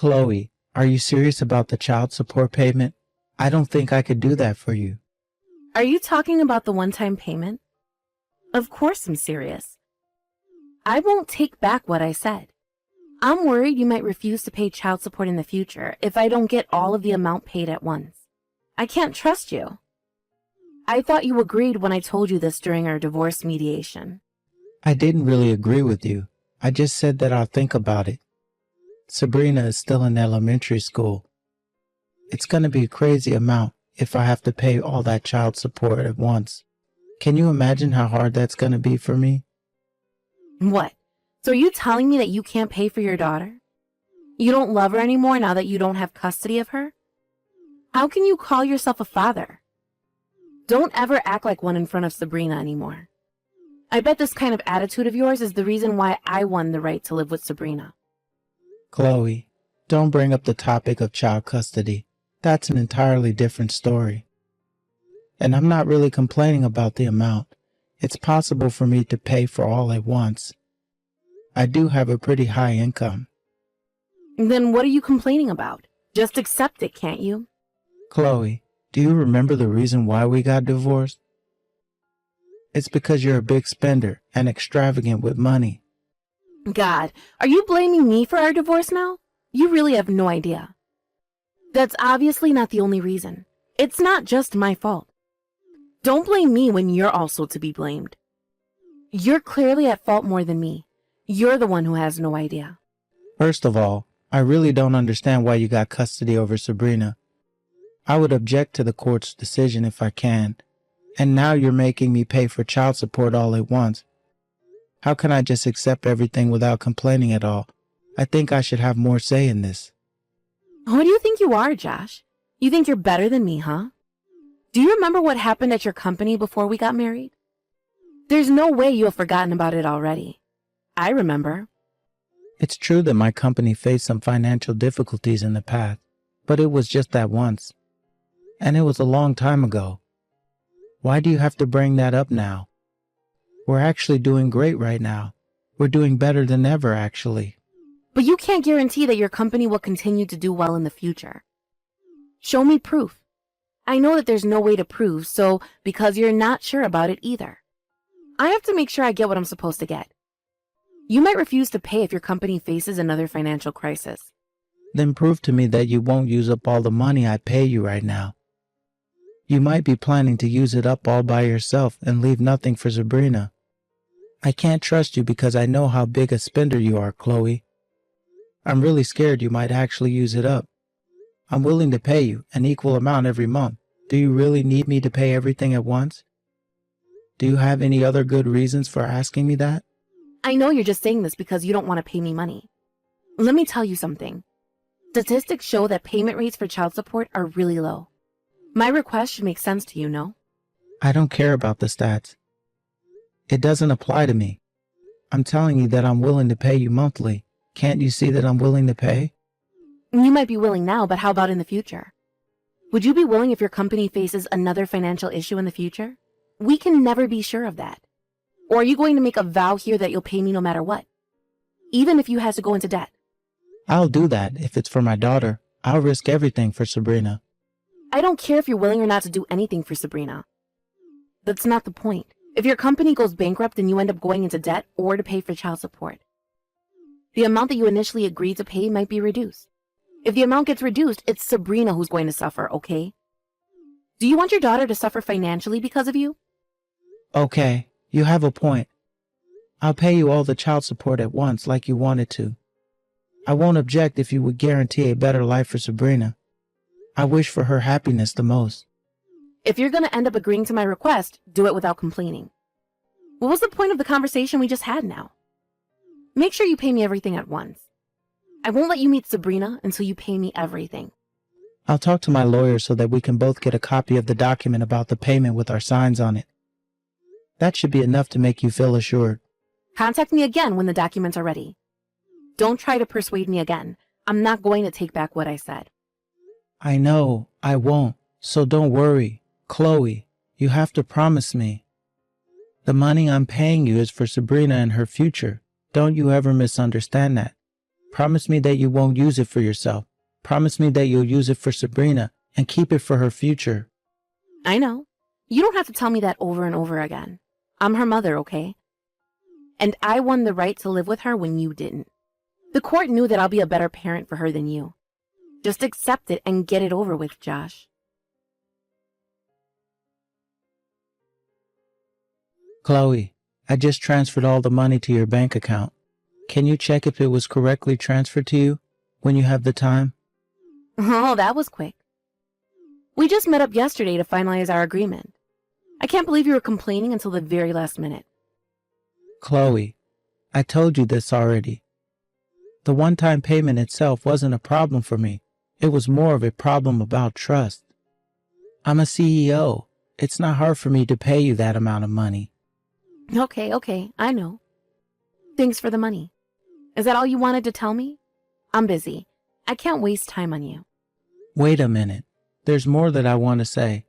Chloe, are you serious about the child support payment? I don't think I could do that for you. Are you talking about the one-time payment? Of course I'm serious. I won't take back what I said. I'm worried you might refuse to pay child support in the future if I don't get all of the amount paid at once. I can't trust you. I thought you agreed when I told you this during our divorce mediation. I didn't really agree with you. I just said that I'll think about it. Sabrina is still in elementary school. It's going to be a crazy amount if I have to pay all that child support at once. Can you imagine how hard that's going to be for me? What? So are you telling me that you can't pay for your daughter? You don't love her anymore now that you don't have custody of her? How can you call yourself a father? Don't ever act like one in front of Sabrina anymore. I bet this kind of attitude of yours is the reason why I won the right to live with Sabrina. Chloe, don't bring up the topic of child custody. That's an entirely different story. And I'm not really complaining about the amount. It's possible for me to pay for all at once. I do have a pretty high income. Then what are you complaining about? Just accept it, can't you? Chloe, do you remember the reason why we got divorced? It's because you're a big spender and extravagant with money. God, are you blaming me for our divorce now? You really have no idea. That's obviously not the only reason. It's not just my fault. Don't blame me when you're also to be blamed. You're clearly at fault more than me. You're the one who has no idea. First of all, I really don't understand why you got custody over Sabrina. I would object to the court's decision if I can. And now you're making me pay for child support all at once. How can I just accept everything without complaining at all? I think I should have more say in this. Who do you think you are, Josh? You think you're better than me, huh? Do you remember what happened at your company before we got married? There's no way you have forgotten about it already. I remember. It's true that my company faced some financial difficulties in the past, but it was just that once. And it was a long time ago. Why do you have to bring that up now? We're actually doing great right now. We're doing better than ever, actually. But you can't guarantee that your company will continue to do well in the future. Show me proof. I know that there's no way to prove, so because you're not sure about it either. I have to make sure I get what I'm supposed to get. You might refuse to pay if your company faces another financial crisis. Then prove to me that you won't use up all the money I pay you right now. You might be planning to use it up all by yourself and leave nothing for Sabrina. I can't trust you because I know how big a spender you are, Chloe. I'm really scared you might actually use it up. I'm willing to pay you an equal amount every month. Do you really need me to pay everything at once? Do you have any other good reasons for asking me that? I know you're just saying this because you don't want to pay me money. Let me tell you something. Statistics show that payment rates for child support are really low. My request should make sense to you, no? I don't care about the stats. It doesn't apply to me. I'm telling you that I'm willing to pay you monthly. Can't you see that I'm willing to pay? You might be willing now, but how about in the future? Would you be willing if your company faces another financial issue in the future? We can never be sure of that. Or are you going to make a vow here that you'll pay me no matter what? Even if you have to go into debt? I'll do that if it's for my daughter. I'll risk everything for Sabrina. I don't care if you're willing or not to do anything for Sabrina. That's not the point. If your company goes bankrupt and you end up going into debt or to pay for child support, the amount that you initially agreed to pay might be reduced. If the amount gets reduced, it's Sabrina who's going to suffer, okay? Do you want your daughter to suffer financially because of you? Okay, you have a point. I'll pay you all the child support at once like you wanted to. I won't object if you would guarantee a better life for Sabrina. I wish for her happiness the most. If you're going to end up agreeing to my request, do it without complaining. What was the point of the conversation we just had now? Make sure you pay me everything at once. I won't let you meet Sabrina until you pay me everything. I'll talk to my lawyer so that we can both get a copy of the document about the payment with our signs on it. That should be enough to make you feel assured. Contact me again when the documents are ready. Don't try to persuade me again. I'm not going to take back what I said. I know, I won't, so don't worry. Chloe, you have to promise me. The money I'm paying you is for Sabrina and her future. Don't you ever misunderstand that. Promise me that you won't use it for yourself. Promise me that you'll use it for Sabrina and keep it for her future. I know. You don't have to tell me that over and over again. I'm her mother, okay? And I won the right to live with her when you didn't. The court knew that I'll be a better parent for her than you. Just accept it and get it over with, Josh. Chloe, I just transferred all the money to your bank account. Can you check if it was correctly transferred to you when you have the time? Oh, that was quick. We just met up yesterday to finalize our agreement. I can't believe you were complaining until the very last minute. Chloe, I told you this already. The one-time payment itself wasn't a problem for me. It was more of a problem about trust. I'm a CEO. It's not hard for me to pay you that amount of money. Okay, I know. Thanks for the money. Is that all you wanted to tell me? I'm busy. I can't waste time on you. Wait a minute. There's more that I want to say.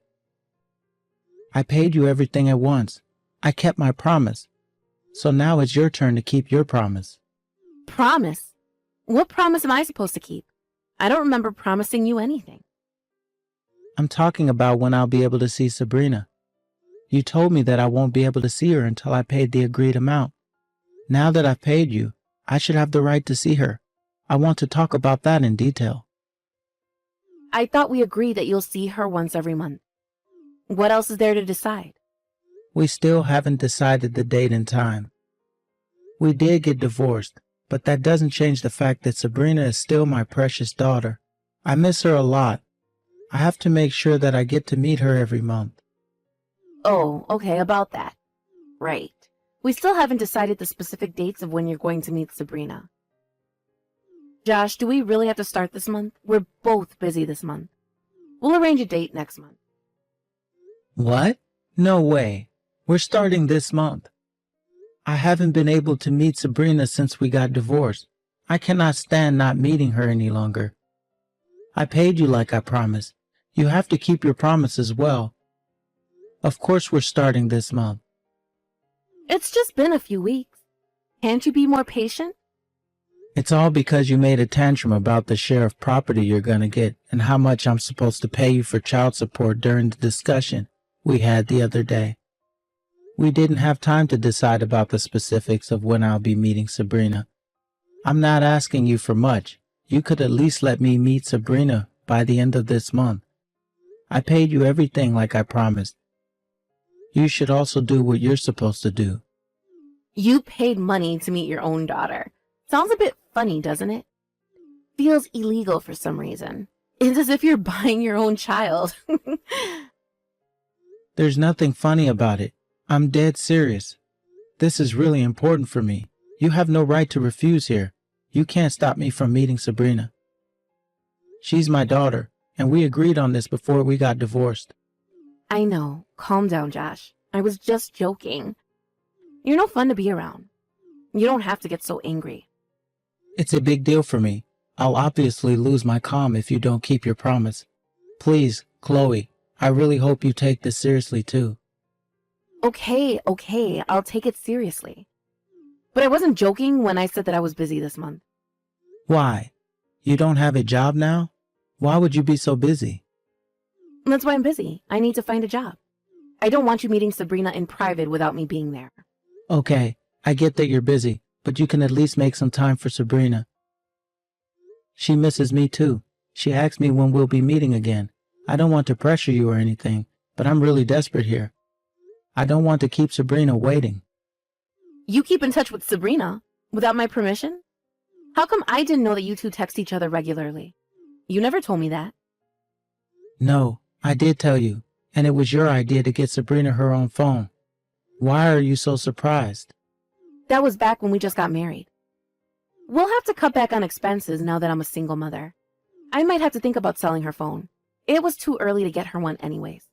I paid you everything at once. I kept my promise. So now it's your turn to keep your promise. Promise? What promise am I supposed to keep? I don't remember promising you anything. I'm talking about when I'll be able to see Sabrina. You told me that I won't be able to see her until I paid the agreed amount. Now that I've paid you, I should have the right to see her. I want to talk about that in detail. I thought we agreed that you'll see her once every month. What else is there to decide? We still haven't decided the date and time. We did get divorced, but that doesn't change the fact that Sabrina is still my precious daughter. I miss her a lot. I have to make sure that I get to meet her every month. Oh, okay, about that. Right. We still haven't decided the specific dates of when you're going to meet Sabrina. Josh, do we really have to start this month? We're both busy this month. We'll arrange a date next month. What? No way. We're starting this month. I haven't been able to meet Sabrina since we got divorced. I cannot stand not meeting her any longer. I paid you like I promised. You have to keep your promise as well. Of course we're starting this month. It's just been a few weeks. Can't you be more patient? It's all because you made a tantrum about the share of property you're gonna get and how much I'm supposed to pay you for child support during the discussion we had the other day. We didn't have time to decide about the specifics of when I'll be meeting Sabrina. I'm not asking you for much. You could at least let me meet Sabrina by the end of this month. I paid you everything like I promised. You should also do what you're supposed to do. You paid money to meet your own daughter. Sounds a bit funny, doesn't it? Feels illegal for some reason. It's as if you're buying your own child. There's nothing funny about it. I'm dead serious. This is really important for me. You have no right to refuse here. You can't stop me from meeting Sabrina. She's my daughter, and we agreed on this before we got divorced. I know. Calm down, Josh. I was just joking. You're no fun to be around. You don't have to get so angry. It's a big deal for me. I'll obviously lose my calm if you don't keep your promise. Please, Chloe, I really hope you take this seriously too. Okay, I'll take it seriously. But I wasn't joking when I said that I was busy this month. Why? You don't have a job now? Why would you be so busy? That's why I'm busy. I need to find a job. I don't want you meeting Sabrina in private without me being there. Okay, I get that you're busy, but you can at least make some time for Sabrina. She misses me too. She asked me when we'll be meeting again. I don't want to pressure you or anything, but I'm really desperate here. I don't want to keep Sabrina waiting. You keep in touch with Sabrina without my permission? How come I didn't know that you two text each other regularly? You never told me that. No, I did tell you, and it was your idea to get Sabrina her own phone. Why are you so surprised? That was back when we just got married. We'll have to cut back on expenses now that I'm a single mother. I might have to think about selling her phone. It was too early to get her one anyways.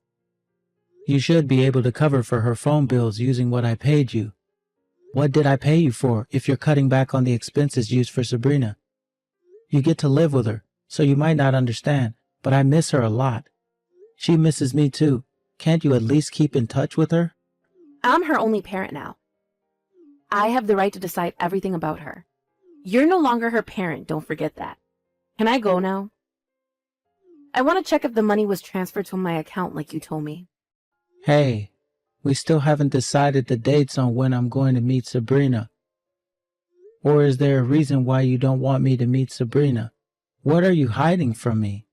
You should be able to cover for her phone bills using what I paid you. What did I pay you for if you're cutting back on the expenses used for Sabrina? You get to live with her, so you might not understand, but I miss her a lot. She misses me too. Can't you at least keep in touch with her? I'm her only parent now. I have the right to decide everything about her. You're no longer her parent, don't forget that. Can I go now? I want to check if the money was transferred to my account like you told me. Hey, we still haven't decided the dates on when I'm going to meet Sabrina. Or is there a reason why you don't want me to meet Sabrina? What are you hiding from me?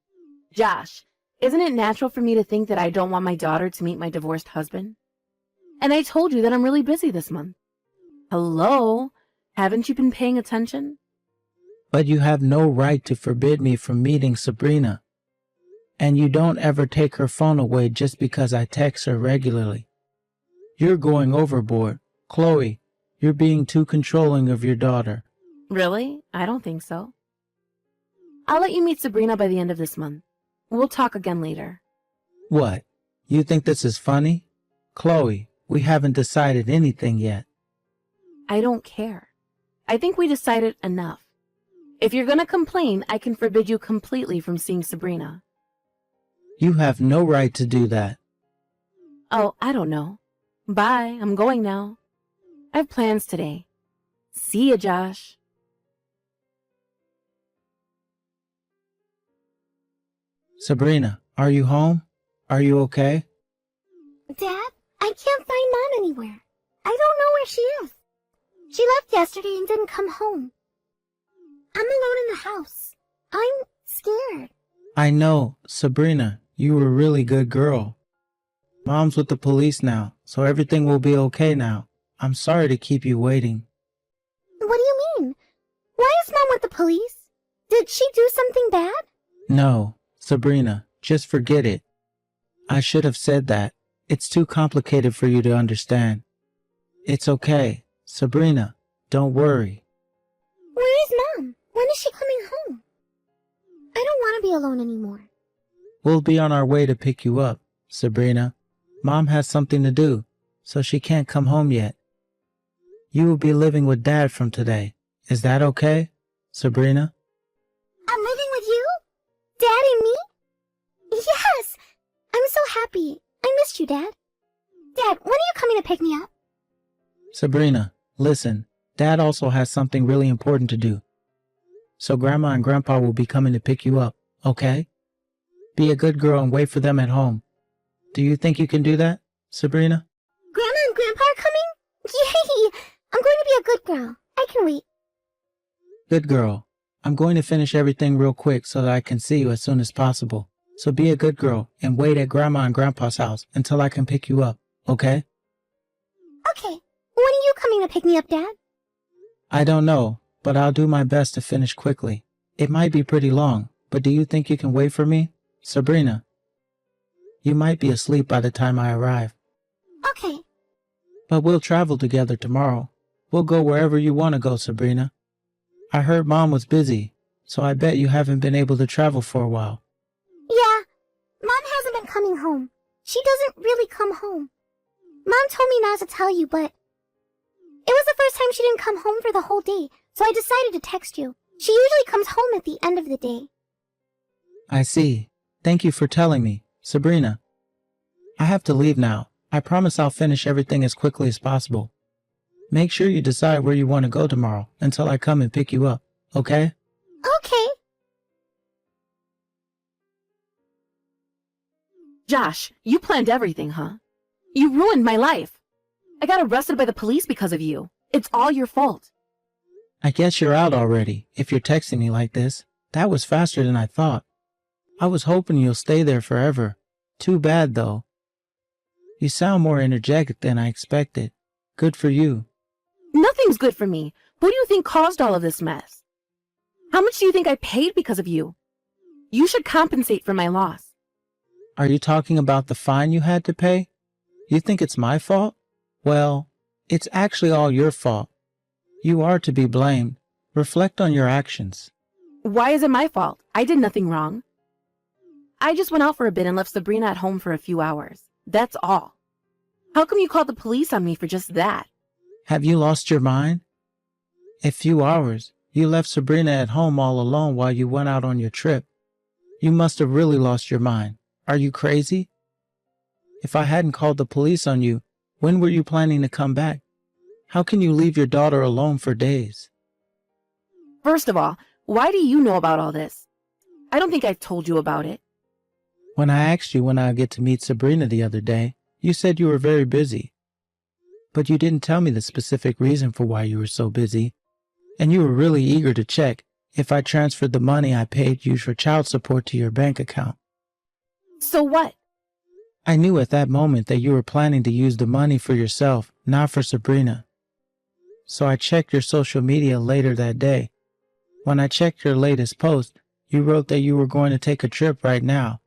Josh, isn't it natural for me to think that I don't want my daughter to meet my divorced husband? And I told you that I'm really busy this month. Hello? Haven't you been paying attention? But you have no right to forbid me from meeting Sabrina. And you don't ever take her phone away just because I text her regularly. You're going overboard. Chloe, you're being too controlling of your daughter. Really? I don't think so. I'll let you meet Sabrina by the end of this month. We'll talk again later. What? You think this is funny? Chloe, we haven't decided anything yet. I don't care. I think we decided enough. If you're gonna complain, I can forbid you completely from seeing Sabrina. You have no right to do that. Oh, I don't know. Bye, I'm going now. I have plans today. See ya, Josh. Sabrina, are you home? Are you okay? Dad, I can't find Mom anywhere. I don't know where she is. She left yesterday and didn't come home. I'm alone in the house. I'm scared. I know, Sabrina, you were a really good girl. Mom's with the police now, so everything will be okay now. I'm sorry to keep you waiting. What do you mean? Why is Mom with the police? Did she do something bad? No, Sabrina, just forget it. I should have said that. It's too complicated for you to understand. It's okay. Sabrina, don't worry. Where is Mom? When is she coming home? I don't want to be alone anymore. We'll be on our way to pick you up, Sabrina. Mom has something to do, so she can't come home yet. You will be living with Dad from today. Is that okay, Sabrina? I'm living with you? Dad and me? Yes! I'm so happy. I missed you, Dad. Dad, when are you coming to pick me up? Sabrina, listen, Dad also has something really important to do. So Grandma and Grandpa will be coming to pick you up, okay? Be a good girl and wait for them at home. Do you think you can do that, Sabrina? Grandma and Grandpa are coming? Yay! I'm going to be a good girl. I can wait. Good girl. I'm going to finish everything real quick so that I can see you as soon as possible. So be a good girl and wait at Grandma and Grandpa's house until I can pick you up, okay? Okay. When are you coming to pick me up, Dad? I don't know, but I'll do my best to finish quickly. It might be pretty long, but do you think you can wait for me, Sabrina? You might be asleep by the time I arrive. Okay. But we'll travel together tomorrow. We'll go wherever you want to go, Sabrina. I heard Mom was busy, so I bet you haven't been able to travel for a while. Yeah. Mom hasn't been coming home. She doesn't really come home. Mom told me not to tell you, but it was the first time she didn't come home for the whole day, so I decided to text you. She usually comes home at the end of the day. I see. Thank you for telling me, Sabrina. I have to leave now. I promise I'll finish everything as quickly as possible. Make sure you decide where you want to go tomorrow until I come and pick you up, okay? Okay. Josh, you planned everything, huh? You ruined my life. I got arrested by the police because of you. It's all your fault. I guess you're out already, if you're texting me like this. That was faster than I thought. I was hoping you'll stay there forever. Too bad, though. You sound more energetic than I expected. Good for you. Nothing's good for me. Who do you think caused all of this mess? How much do you think I paid because of you? You should compensate for my loss. Are you talking about the fine you had to pay? You think it's my fault? Well, it's actually all your fault. You are to be blamed. Reflect on your actions. Why is it my fault? I did nothing wrong. I just went out for a bit and left Sabrina at home for a few hours. That's all. How come you called the police on me for just that? Have you lost your mind? A few hours. You left Sabrina at home all alone while you went out on your trip. You must have really lost your mind. Are you crazy? If I hadn't called the police on you, when were you planning to come back? How can you leave your daughter alone for days? First of all, why do you know about all this? I don't think I've told you about it. When I asked you when I'll get to meet Sabrina the other day, you said you were very busy. But you didn't tell me the specific reason for why you were so busy, and you were really eager to check if I transferred the money I paid you for child support to your bank account. So what? I knew at that moment that you were planning to use the money for yourself, not for Sabrina. So I checked your social media later that day. When I checked your latest post, you wrote that you were going to take a trip right now,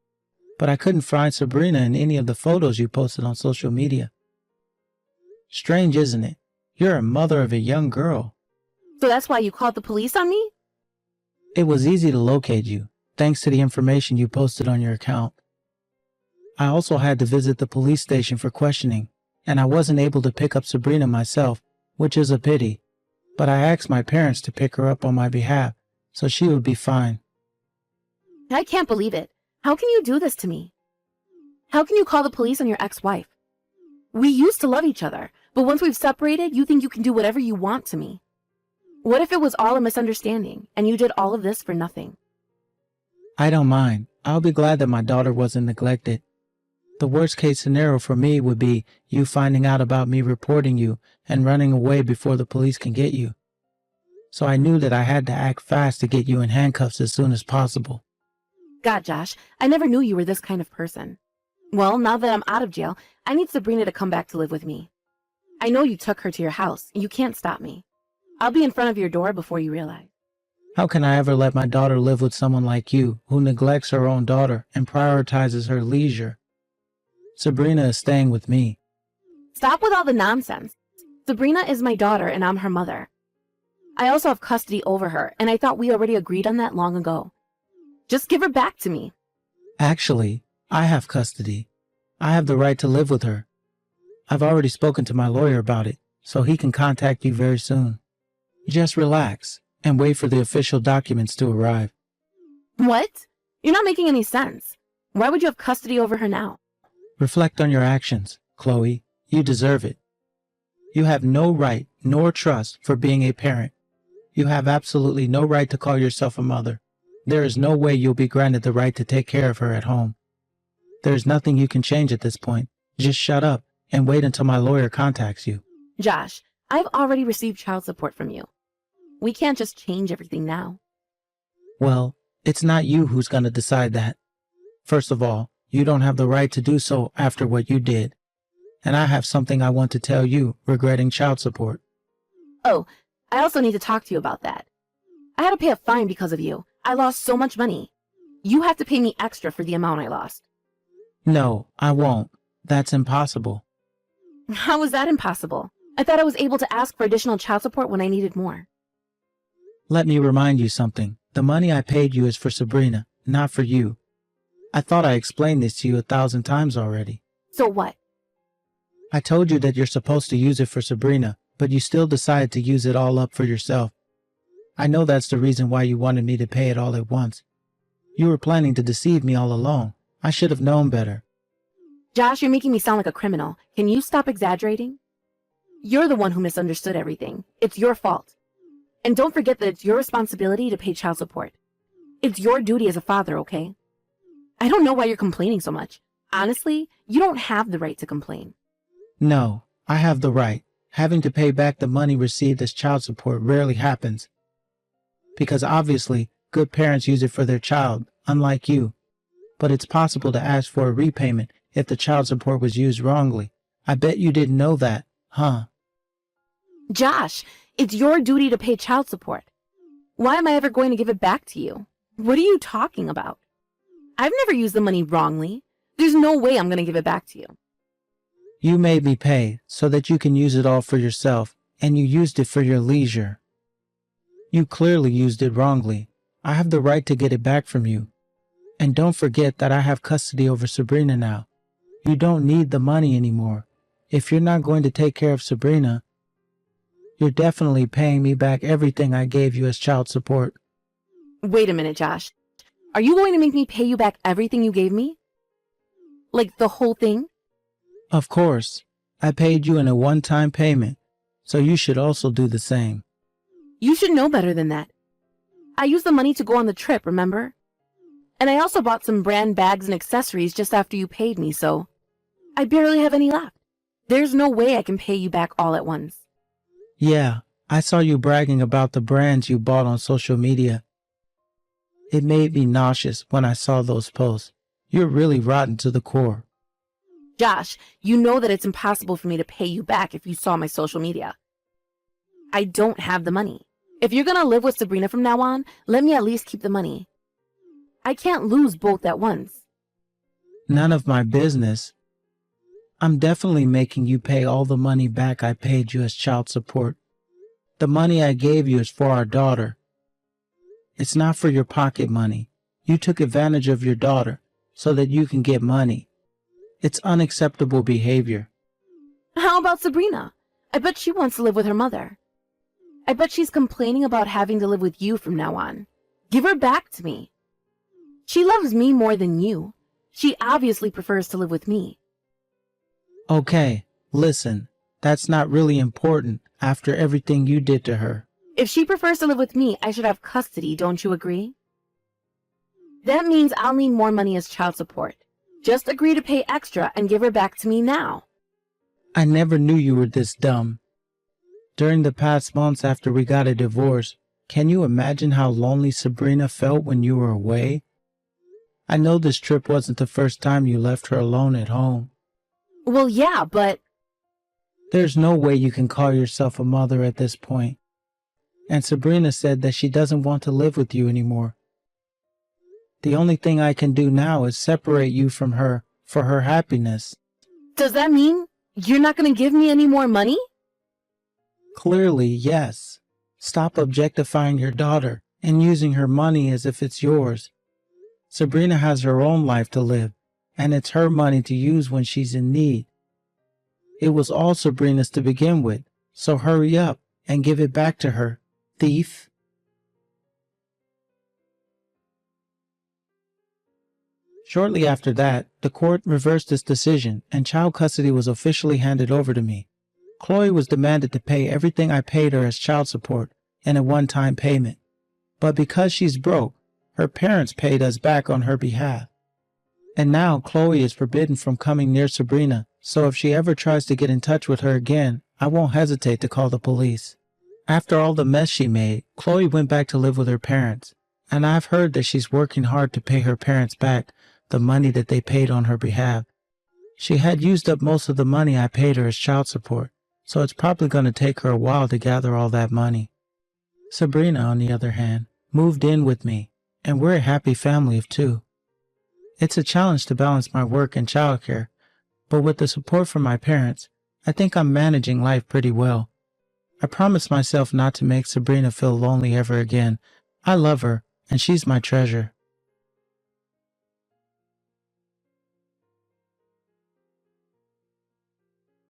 but I couldn't find Sabrina in any of the photos you posted on social media. Strange, isn't it? You're a mother of a young girl. So that's why you called the police on me? It was easy to locate you, thanks to the information you posted on your account. I also had to visit the police station for questioning, and I wasn't able to pick up Sabrina myself, which is a pity, but I asked my parents to pick her up on my behalf, so she would be fine. I can't believe it. How can you do this to me? How can you call the police on your ex-wife? We used to love each other, but once we've separated, you think you can do whatever you want to me. What if it was all a misunderstanding, and you did all of this for nothing? I don't mind. I'll be glad that my daughter wasn't neglected. The worst case scenario for me would be you finding out about me reporting you and running away before the police can get you. So I knew that I had to act fast to get you in handcuffs as soon as possible. God, Josh, I never knew you were this kind of person. Well, now that I'm out of jail, I need Sabrina to come back to live with me. I know you took her to your house, and you can't stop me. I'll be in front of your door before you realize. How can I ever let my daughter live with someone like you who neglects her own daughter and prioritizes her leisure? Sabrina is staying with me. Stop with all the nonsense. Sabrina is my daughter, and I'm her mother. I also have custody over her, and I thought we already agreed on that long ago. Just give her back to me. Actually, I have custody. I have the right to live with her. I've already spoken to my lawyer about it, so he can contact you very soon. Just relax and wait for the official documents to arrive. What? You're not making any sense. Why would you have custody over her now? Reflect on your actions, Chloe. You deserve it. You have no right nor trust for being a parent. You have absolutely no right to call yourself a mother. There is no way you'll be granted the right to take care of her at home. There is nothing you can change at this point. Just shut up and wait until my lawyer contacts you. Josh, I've already received child support from you. We can't just change everything now. Well, it's not you who's going to decide that. First of all, you don't have the right to do so after what you did. And I have something I want to tell you regarding child support. Oh, I also need to talk to you about that. I had to pay a fine because of you. I lost so much money. You have to pay me extra for the amount I lost. No, I won't. That's impossible. How was that impossible? I thought I was able to ask for additional child support when I needed more. Let me remind you something. The money I paid you is for Sabrina, not for you. I thought I explained this to you 1,000 times already. So what? I told you that you're supposed to use it for Sabrina, but you still decided to use it all up for yourself. I know that's the reason why you wanted me to pay it all at once. You were planning to deceive me all along. I should have known better. Josh, you're making me sound like a criminal. Can you stop exaggerating? You're the one who misunderstood everything. It's your fault. And don't forget that it's your responsibility to pay child support. It's your duty as a father, okay? I don't know why you're complaining so much. Honestly, you don't have the right to complain. No, I have the right. Having to pay back the money received as child support rarely happens. Because obviously, good parents use it for their child, unlike you. But it's possible to ask for a repayment if the child support was used wrongly. I bet you didn't know that, huh? Josh, it's your duty to pay child support. Why am I ever going to give it back to you? What are you talking about? I've never used the money wrongly. There's no way I'm going to give it back to you. You made me pay so that you can use it all for yourself, and you used it for your leisure. You clearly used it wrongly. I have the right to get it back from you. And don't forget that I have custody over Sabrina now. You don't need the money anymore. If you're not going to take care of Sabrina, you're definitely paying me back everything I gave you as child support. Wait a minute, Josh. Are you going to make me pay you back everything you gave me? Like the whole thing? Of course. I paid you in a one-time payment, so you should also do the same. You should know better than that. I used the money to go on the trip, remember? And I also bought some brand bags and accessories just after you paid me, so I barely have any left. There's no way I can pay you back all at once. Yeah, I saw you bragging about the brands you bought on social media. It made me nauseous when I saw those posts. You're really rotten to the core. Josh, you know that it's impossible for me to pay you back if you saw my social media. I don't have the money. If you're gonna live with Sabrina from now on, let me at least keep the money. I can't lose both at once. None of my business. I'm definitely making you pay all the money back I paid you as child support. The money I gave you is for our daughter. It's not for your pocket money. You took advantage of your daughter so that you can get money. It's unacceptable behavior. How about Sabrina? I bet she wants to live with her mother. I bet she's complaining about having to live with you from now on. Give her back to me. She loves me more than you. She obviously prefers to live with me. Okay, listen, that's not really important after everything you did to her. If she prefers to live with me, I should have custody, don't you agree? That means I'll need more money as child support. Just agree to pay extra and give her back to me now. I never knew you were this dumb. During the past months after we got a divorce, can you imagine how lonely Sabrina felt when you were away? I know this trip wasn't the first time you left her alone at home. Well, yeah, but There's no way you can call yourself a mother at this point. And Sabrina said that she doesn't want to live with you anymore. The only thing I can do now is separate you from her for her happiness. does that mean you're not going to give me any more money? Clearly, yes. Stop objectifying your daughter and using her money as if it's yours. Sabrina has her own life to live, and it's her money to use when she's in need. It was all Sabrina's to begin with, so hurry up and give it back to her, thief. Shortly after that, the court reversed its decision and child custody was officially handed over to me. Chloe was demanded to pay everything I paid her as child support in a one-time payment. But because she's broke, her parents paid us back on her behalf. And now Chloe is forbidden from coming near Sabrina, so if she ever tries to get in touch with her again, I won't hesitate to call the police. After all the mess she made, Chloe went back to live with her parents, and I've heard that she's working hard to pay her parents back the money that they paid on her behalf. She had used up most of the money I paid her as child support, so it's probably going to take her a while to gather all that money. Sabrina, on the other hand, moved in with me, and we're a happy family of two. It's a challenge to balance my work and childcare, but with the support from my parents, I think I'm managing life pretty well. I promised myself not to make Sabrina feel lonely ever again. I love her, and she's my treasure.